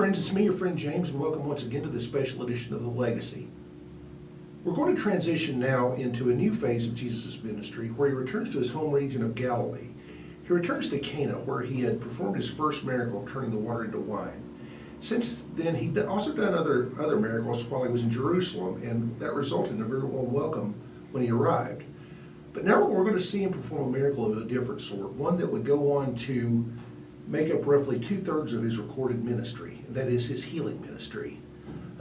friends, it's me, your friend James, and welcome once again to this special edition of The Legacy. We're going to transition now into a new phase of Jesus' ministry where he returns to his home region of Galilee. He returns to Cana, where he had performed his first miracle of turning the water into wine. Since then, he'd also done other miracles while he was in Jerusalem, and that resulted in a very warm welcome when he arrived. But now we're going to see him perform a miracle of a different sort, one that would go on to make up roughly 2/3 of his recorded ministry, and that is his healing ministry.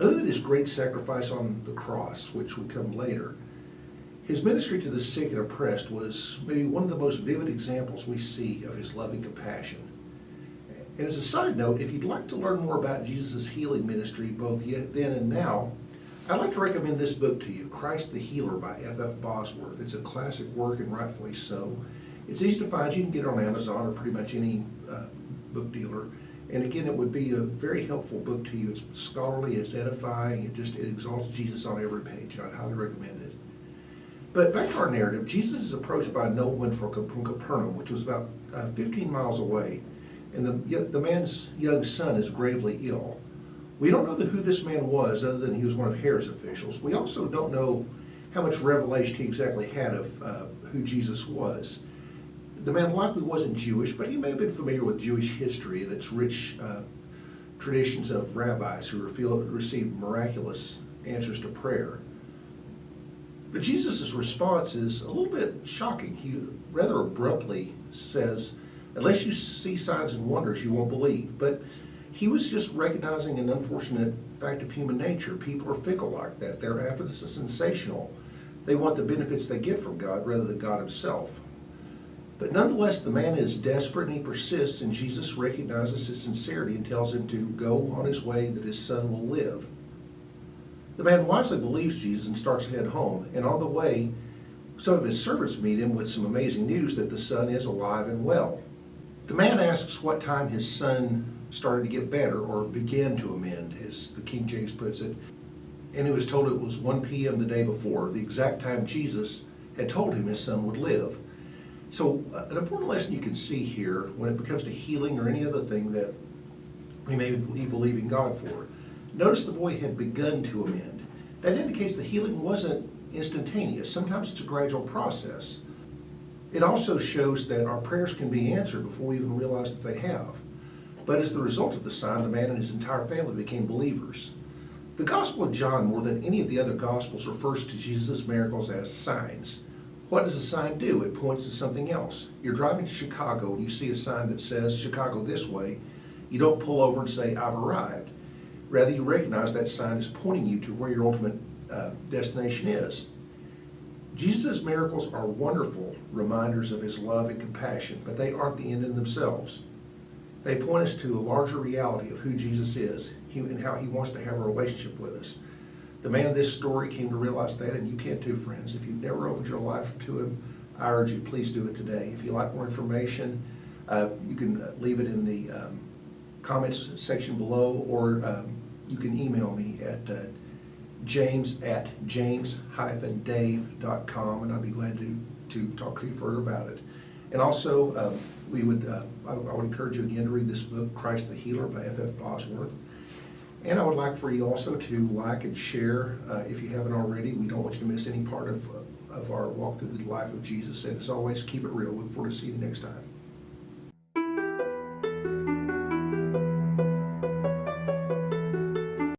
Other than his great sacrifice on the cross, which would come later, his ministry to the sick and oppressed was maybe one of the most vivid examples we see of his loving compassion. And as a side note, if you'd like to learn more about Jesus' healing ministry, both then and now, I'd like to recommend this book to you, Christ the Healer by FF Bosworth. It's a classic work, and rightfully so. It's easy to find. You can get it on Amazon or pretty much any book dealer. And again, it would be a very helpful book to you. It's scholarly, it's edifying, it exalts Jesus on every page, and I'd highly recommend it. But back to our narrative, Jesus is approached by a nobleman from Capernaum, which was about 15 miles away, and the man's young son is gravely ill. We don't know who this man was, other than he was one of Herod's officials. We also don't know how much revelation he exactly had of who Jesus was. The man likely wasn't Jewish, but he may have been familiar with Jewish history and its rich traditions of rabbis who received miraculous answers to prayer. But Jesus' response is a little bit shocking. He rather abruptly says, "Unless you see signs and wonders, you won't believe." But he was just recognizing an unfortunate fact of human nature. People are fickle like that. They're after the sensational. They want the benefits they get from God rather than God himself. But nonetheless, the man is desperate and he persists, and Jesus recognizes his sincerity and tells him to go on his way that his son will live. The man wisely believes Jesus and starts to head home, and on the way, some of his servants meet him with some amazing news that the son is alive and well. The man asks what time his son started to get better, or began to amend, as the King James puts it, and he was told it was 1 p.m. the day before, the exact time Jesus had told him his son would live. So an important lesson you can see here when it comes to healing or any other thing that we may be believing God for. Notice the boy had begun to amend. That indicates the healing wasn't instantaneous. Sometimes it's a gradual process. It also shows that our prayers can be answered before we even realize that they have. But as the result of the sign, the man and his entire family became believers. The Gospel of John, more than any of the other Gospels, refers to Jesus' miracles as signs. What does a sign do? It points to something else. You're driving to Chicago and you see a sign that says Chicago this way. You don't pull over and say, "I've arrived." Rather, you recognize that sign is pointing you to where your ultimate destination is. Jesus' miracles are wonderful reminders of his love and compassion, but they aren't the end in themselves. They point us to a larger reality of who Jesus is and how he wants to have a relationship with us. The man in this story came to realize that, and you can too, friends. If you've never opened your life to him, I urge you, please do it today. If you'd like more information, you can leave it in the comments section below, or you can email me at james@james-dave.com, and I'd be glad to talk to you further about it. And also, I would encourage you again to read this book, Christ the Healer by FF Bosworth. And I would like for you also to like and share if you haven't already. We don't want you to miss any part of our walk through the life of Jesus. And as always, keep it real. Look forward to seeing you next time.